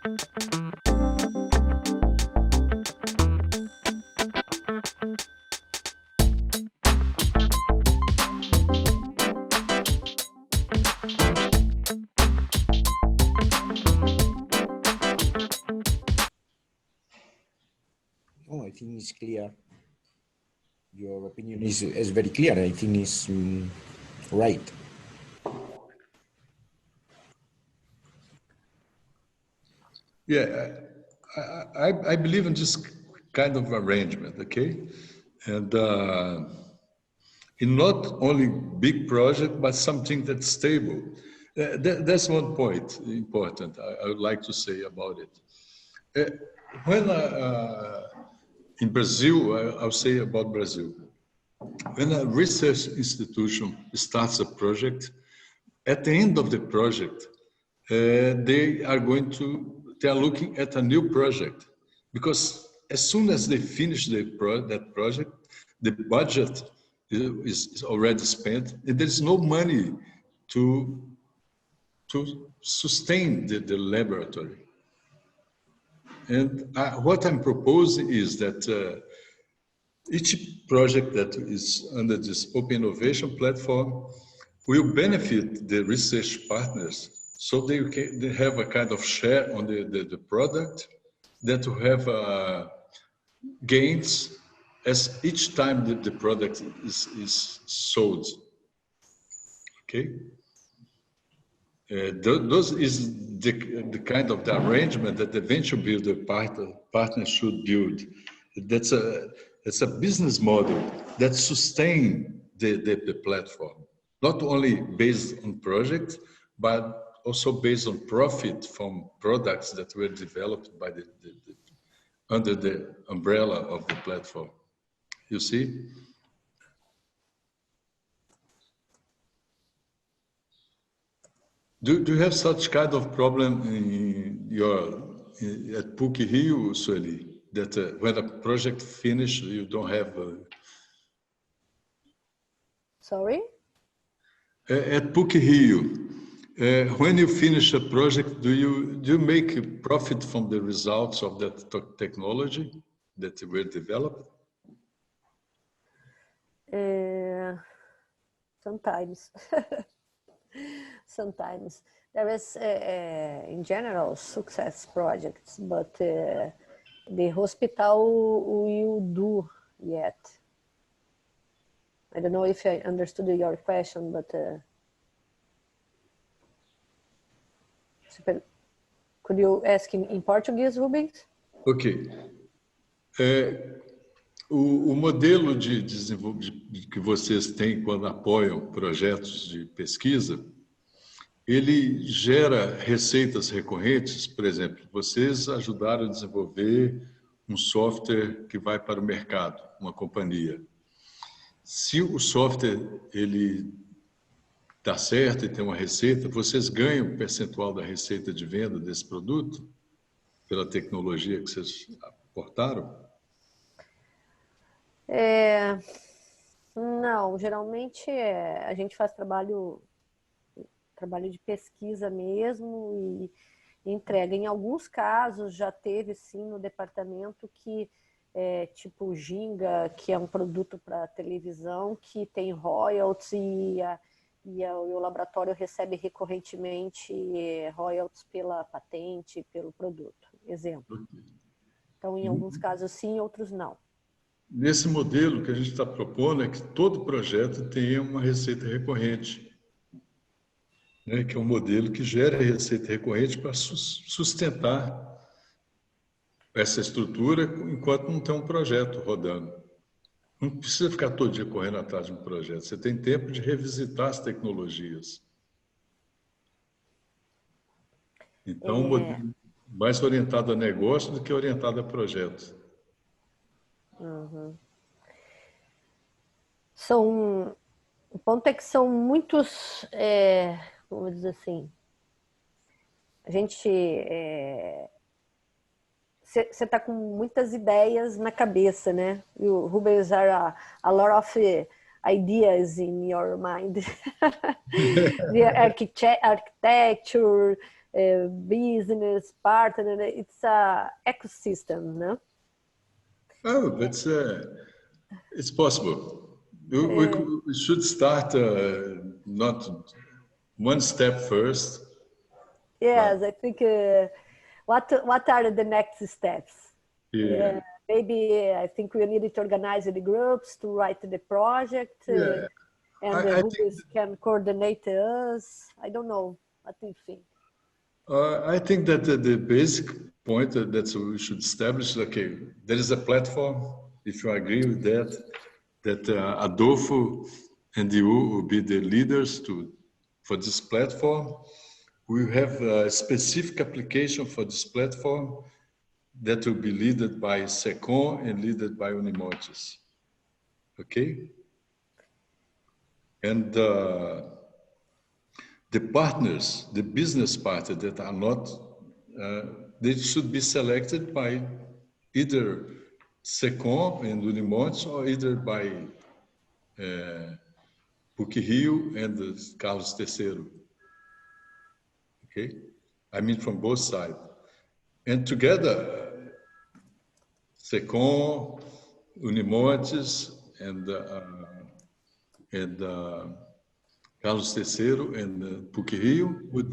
Oh, I think it's clear. Your opinion is very clear. I think it's right. Yeah, I believe in this kind of arrangement, okay? And in not only big project, but something that's stable. That's one point important I would like to say about it. When in Brazil, I'll say about Brazil, when a research institution starts a project, at the end of the project, they are looking at a new project, because as soon as they finish that project, the budget is already spent, and there's no money to sustain the laboratory. And what I'm proposing is that each project that is under this open innovation platform will benefit the research partners, so they have a kind of share on the product, that will have gains as each time the product is sold. Okay? Those is the kind of the arrangement that the venture builder partner should build. That's a business model that sustain the platform, not only based on projects, but also based on profit from products that were developed by under the umbrella of the platform. You see? Do you have such kind of problem at PUC-Rio, Sueli, that when a project finishes, you don't have... Sorry? At PUC-Rio, when you finish a project, do you make a profit from the results of that technology that were developed? Sometimes. Sometimes. There is, in general, success projects, but the hospital will do yet. I don't know if I understood your question, but could you ask in Portuguese, Rubens? Ok. O modelo de desenvolvimento que vocês têm quando apoiam projetos de pesquisa, ele gera receitas recorrentes. Por exemplo, vocês ajudaram a desenvolver um software que vai para o mercado, uma companhia. Se o software ele dá certo e tem uma receita, vocês ganham um percentual da receita de venda desse produto pela tecnologia que vocês aportaram? Não, geralmente a gente faz trabalho de pesquisa mesmo e entrega. Em alguns casos já teve sim no departamento que tipo o Ginga, que é um produto para televisão, que tem royalties e o laboratório recebe recorrentemente royalties pela patente, pelo produto, exemplo. Então, em alguns casos sim, outros não. Nesse modelo que a gente está propondo é que todo projeto tenha uma receita recorrente, né? Que é um modelo que gera receita recorrente para sustentar essa estrutura enquanto não tem um projeto rodando. Não precisa ficar todo dia correndo atrás de um projeto. Você tem tempo de revisitar as tecnologias. Então, um modelo mais orientado a negócio do que orientado a projeto. Uhum. O ponto é que são muitos, vamos dizer assim, a gente... Você está com muitas ideias na cabeça, né? You, Rubens, are a lot of ideas in your mind. The architecture, business partner. It's a ecosystem, no? Oh, that's it's possible. We should start not one step first. Yes, I think what are the next steps? Yeah. Maybe I think we need to organize the groups to write the project, Yeah. and I who think can coordinate us. I don't know. What do you think? I think that the basic point that we should establish, okay, there is a platform, if you agree with that, that Adolfo and you will be the leaders for this platform. We have a specific application for this platform that will be led by Secom and led by Unimontes. Okay? And the partners, the business partners that are not, they should be selected by either Secom and Unimontes or either by PUC-Rio and Carlos III. Okay? I mean from both sides. And together, Secom, Unimontes, and Carlos III and PUC-Rio would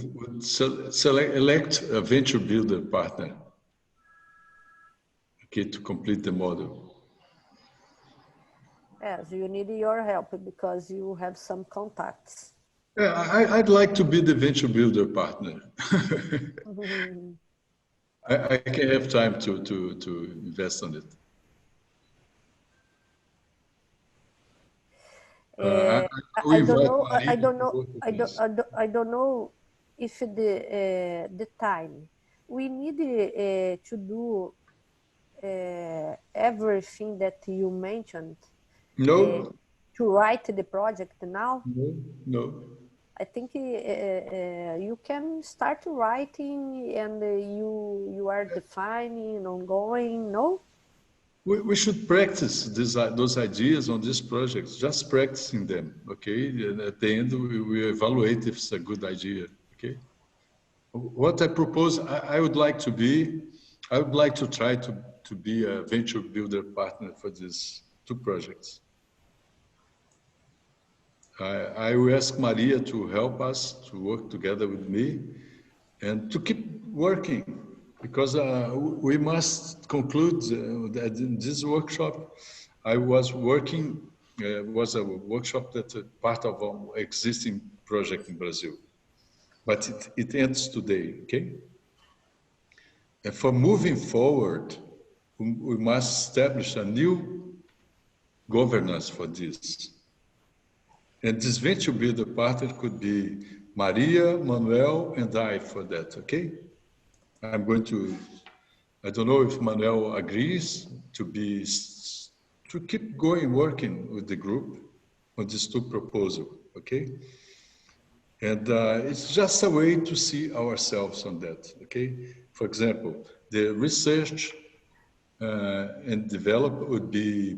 elect a venture builder partner, okay, to complete the model. Yes, you need your help because you have some contacts. Yeah, I'd like to be the venture builder partner. I can have time to invest on it. I don't know. I don't know. I don't know if the time we need to do everything that you mentioned No, to write the project now. no. I think you can start writing and you are defining ongoing. No. We should practice those ideas on these projects, just practicing them, okay? And at the end, we evaluate if it's a good idea, okay? What I propose, I would like to try to be a venture builder partner for these two projects. I will ask Maria to help us to work together with me and to keep working, because we must conclude that in this workshop. I was working, was a workshop that's a part of our existing project in Brazil, but it ends today, okay? And for moving forward, we must establish a new governance for this. And this venture builder partner could be Maria, Manuel, and I for that, okay? I'm going to, I don't know if Manuel agrees to keep going working with the group on these two proposals, okay? And it's just a way to see ourselves on that, okay? For example, the research and develop would be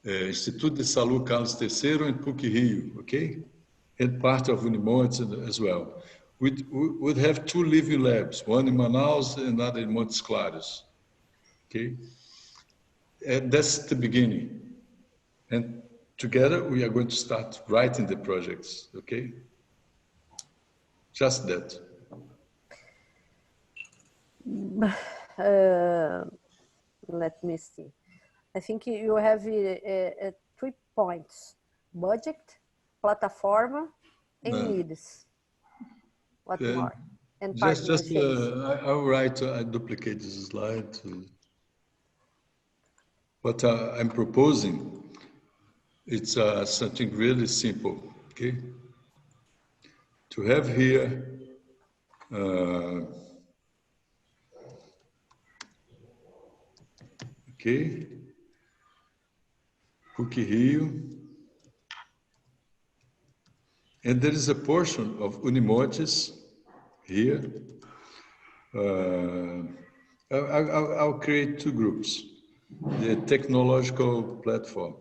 Instituto de Saúde Carlos III and PUC-Rio, okay? And part of Unimontes as well. We'd have two living labs, one in Manaus and another in Montes Claros, okay? And that's the beginning. And together we are going to start writing the projects, okay? Just that. Let me see. I think you have 3 points: budget, plataforma, and needs. What more? And partnerships. I'll write, I duplicate this slide. What I'm proposing, it's something really simple, okay? To have here, okay, PUC-Rio, and there is a portion of Unimontes here. I'll create two groups. The technological platform.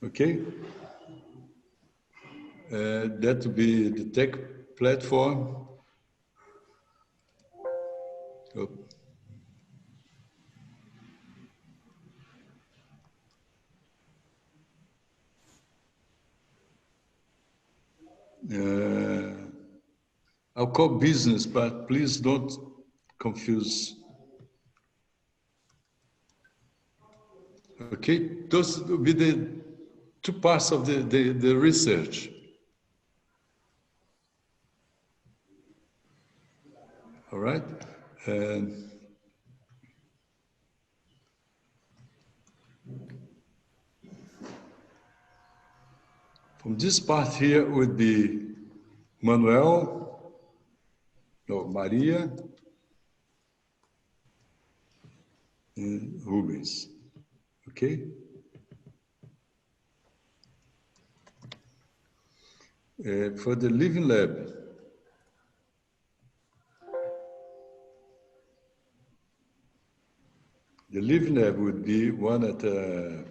Okay? That would be the tech platform. Oh. I'll call business, but please don't confuse. Okay, those will be the two parts of the research. All right. From this part here would be Manuel, no, Maria, and Rubens. Okay? For the Living Lab, the Living Lab would be one at the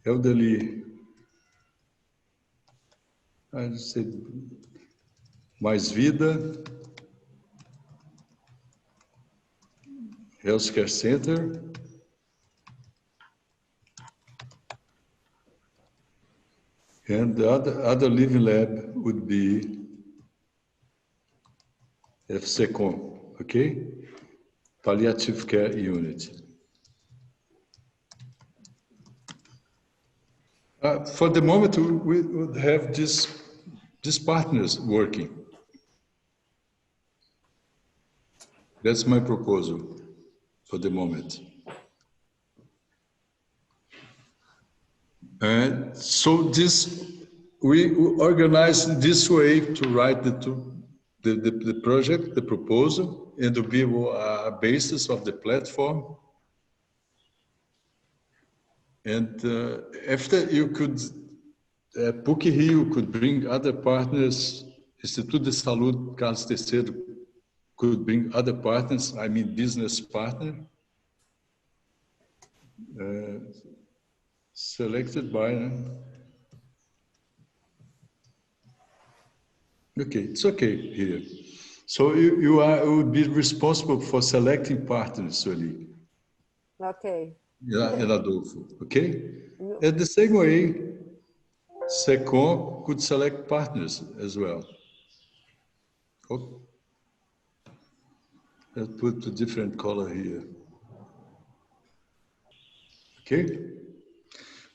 elderly, I said, Mais Vida Healthcare Center. And the other living lab would be FCCOM, okay? Palliative Care Unit. For the moment, we would have these partners working. That's my proposal for the moment. And so we organize this way to write the project, the proposal, and to be a basis of the platform. And after you could, PUC-Rio could bring other partners, Instituto de Saúde Carlos III could bring other partners, I mean business partner, selected by, okay, it's okay here. So you would be responsible for selecting partners, Sueli. Ok. And Adolfo, okay? And the same way, SECOM could select partners as well. Oh. Let's put a different color here. Okay?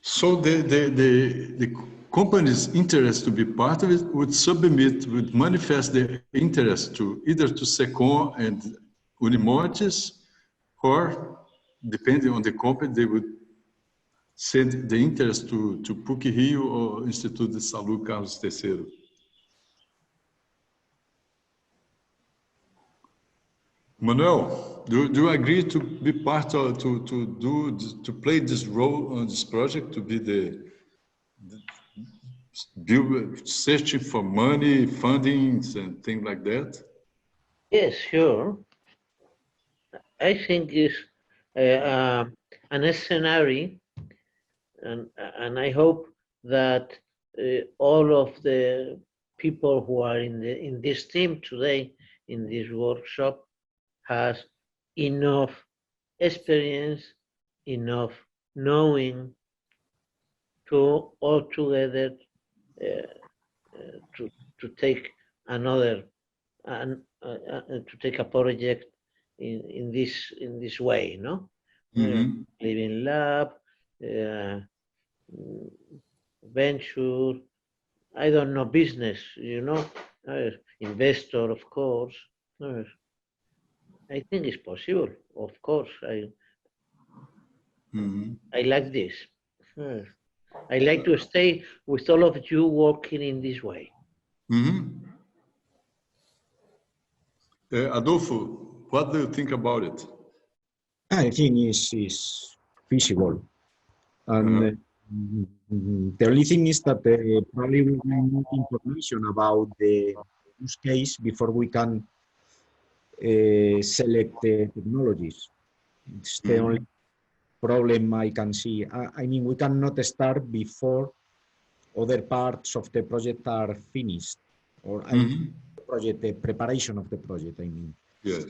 So the company's interest to be part of it would manifest their interest to either to SECOM and Unimortis, or depending on the company, they would send the interest to PUC-Rio or Instituto de Saúde Carlos III. Manuel, do you agree to be part of, to play this role on this project, to be the searching for money, fundings, and things like that? Yes, sure. I think it's an scenario, and I hope that all of the people who are in this team today in this workshop has enough experience, enough knowing to all together to take another and to take a project in this way, no? Mm-hmm. Living lab, venture, I don't know, business, you know, investor, of course. I think it's possible, of course. I like this. I like to stay with all of you working in this way. Adolfo, what do you think about it? I think it's feasible. And the only thing is that probably we will need information about the use case before we can select the technologies. It's the only problem I can see. I mean, we cannot start before other parts of the project are finished, or project, the preparation of the project, I mean. Yes.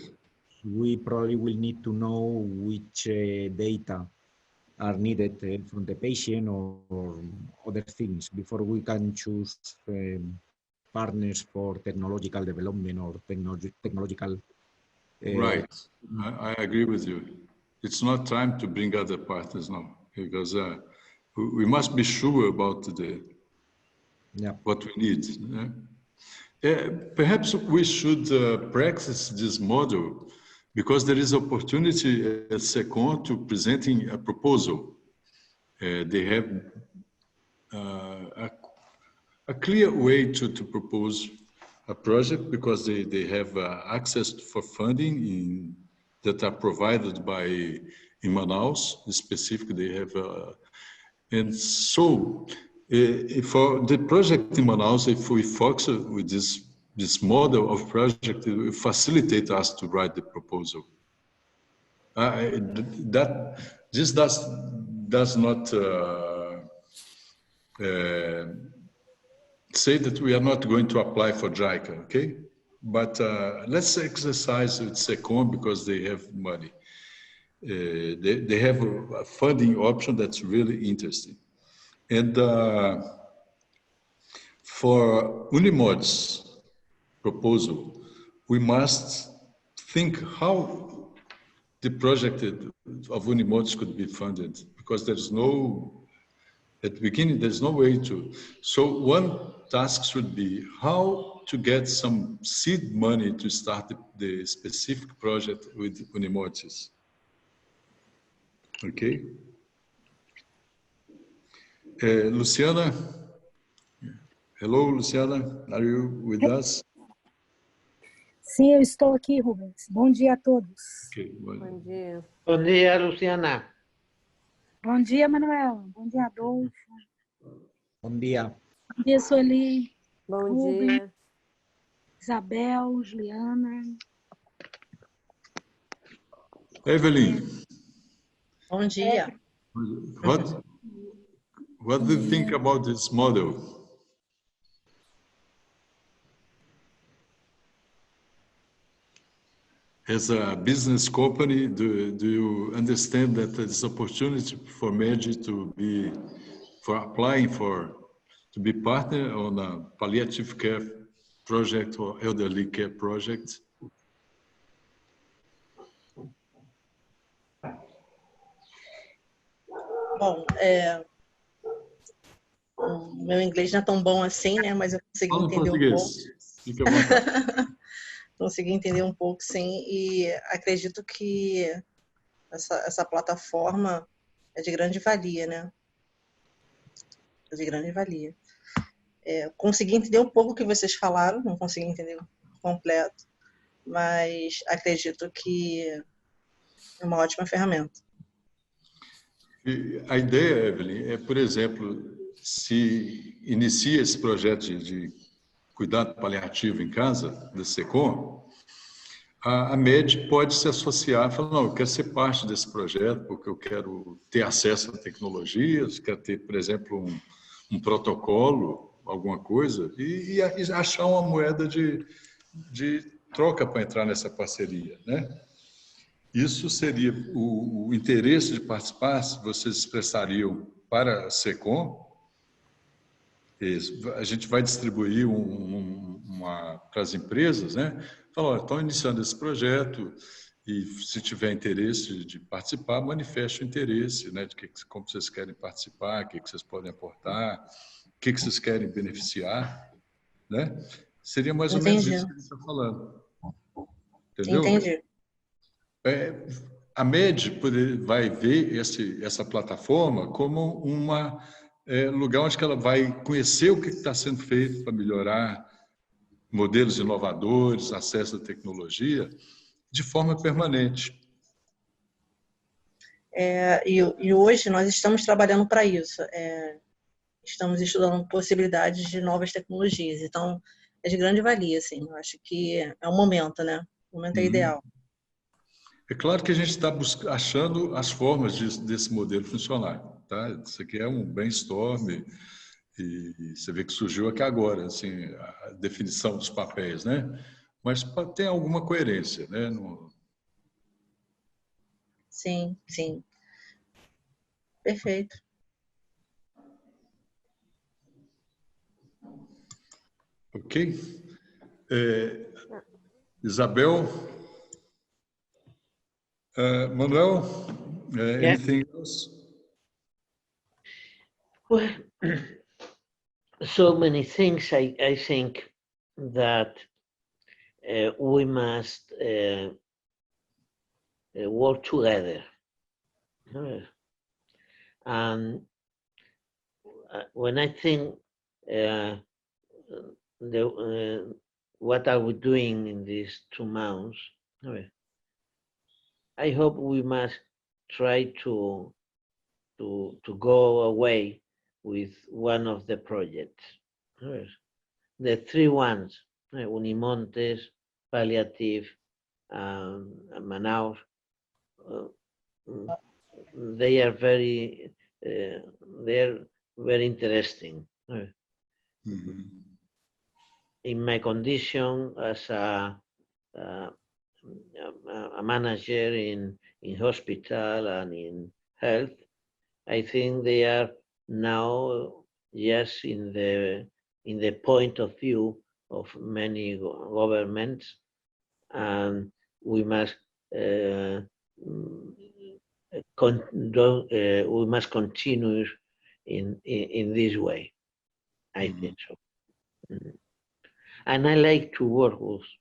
We probably will need to know which data are needed from the patient or other things before we can choose partners for technological development or technological. Right. I agree with you. It's not time to bring other partners now, because we must be sure about what we need. Perhaps we should practice this model, because there is opportunity at SECOM to presenting a proposal. They have a clear way to propose a project, because they have access for funding that are provided by in Manaus. Specifically, they have, and so for the project in Manaus, if we focus with this model of project, it will facilitate us to write the proposal. This does not say that we are not going to apply for JICA, okay? But let's exercise with SECOM, because they have money. They have a funding option that's really interesting. And for Unimod's proposal, we must think how the project of Unimods could be funded, because there's no, at the beginning, there's no way to. So one task should be how to get some seed money to start the specific project with Unimods. Okay? Luciana? Hello, Luciana. Are you with us? Sim, eu estou aqui, Rubens. Bom dia a todos. Okay, Bom dia. Bom dia, Luciana. Bom dia, Manuela. Bom dia, Adolfo. Bom dia. Bom dia, Sueli. Bom Rubens, dia. Isabel, Juliana. Evelyn. Bom dia. What do you think about this model? As a business company, do you understand that there's opportunity for MED to be, for applying to be partner on a palliative care project or elderly care project? Bom, meu inglês não é tão bom assim, né? Mas eu consegui entender um pouco. Fique à vontade. Consegui entender um pouco, sim, e acredito que essa plataforma é de grande valia, né? É de grande valia. Consegui entender um pouco o que vocês falaram, não consegui entender completo, mas acredito que é uma ótima ferramenta. E a ideia, Evelyn, é, por exemplo, se inicia esse projeto de cuidado paliativo em casa, da SECOM, a MED pode se associar e falar, não, eu quero ser parte desse projeto porque eu quero ter acesso a tecnologias, quero ter, por exemplo, um protocolo, alguma coisa, e achar uma moeda de troca para entrar nessa parceria, né? Isso seria o interesse de participar, se vocês expressariam para a SECOM. A gente vai distribuir para as empresas, né? Falar, estão iniciando esse projeto e se tiver interesse de participar, manifeste o interesse, né? De como vocês querem participar, o que vocês podem aportar, o que vocês querem beneficiar, né? Seria mais ou menos isso que a gente está falando. Entendeu? Entendi. A MED vai ver essa plataforma como lugar onde ela vai conhecer o que está sendo feito para melhorar modelos inovadores, acesso à tecnologia, de forma permanente. E hoje nós estamos trabalhando para isso. Estamos estudando possibilidades de novas tecnologias. Então, é de grande valia, assim. Eu acho que é o momento, né? O momento é ideal. É claro que a gente está achando as formas desse modelo funcionar, tá? Isso aqui é um brainstorm e você vê que surgiu aqui agora, assim, a definição dos papéis, né? Mas tem alguma coerência, né? Sim, sim. Perfeito. Ok? Isabel? Manuel? Yeah. Anything else? Well, so many things. I think that we must work together. And when I think what are we doing in these 2 months, I hope we must try to go away with one of the projects. The 3 ones, Unimontes, Palliative, Manaus, they are very interesting. Mm-hmm. In my condition as a manager in hospital and in health, I think they are now yes in the point of view of many governments, and we must we must continue in this way. I think so. And I like to work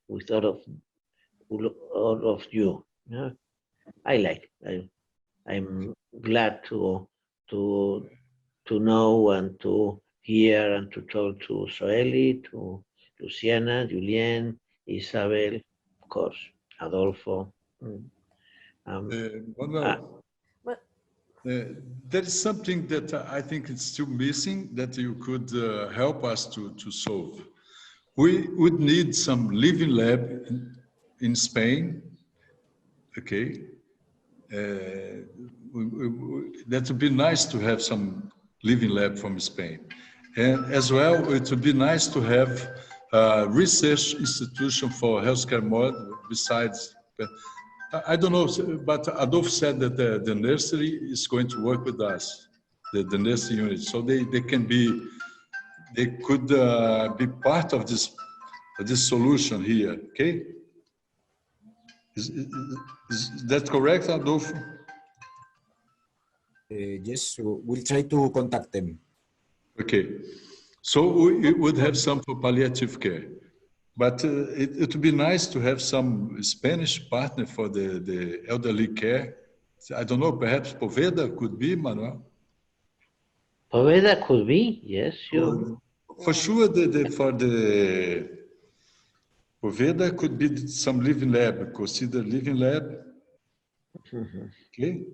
with all of you. Yeah? I like. I'm glad to know and to hear and to talk to Soeli, to Luciana, Julien, Isabel, of course, Adolfo. Manuel, there is something that I think is still missing that you could help us to solve. We would need some living lab in Spain, okay? That would be nice to have some living lab from Spain. And as well, it would be nice to have a research institution for healthcare model besides, I don't know, but Adolfo said that the nursery is going to work with us, the nursing unit. So they could be part of this solution here, okay? Is that correct, Adolfo? Yes, we'll try to contact them. Okay, so we would have some for palliative care, but it would be nice to have some Spanish partner for the elderly care. I don't know, perhaps Poveda could be, Manuel? Poveda could be, yes, sure. For sure, for the Poveda could be some living lab, consider living lab. Okay.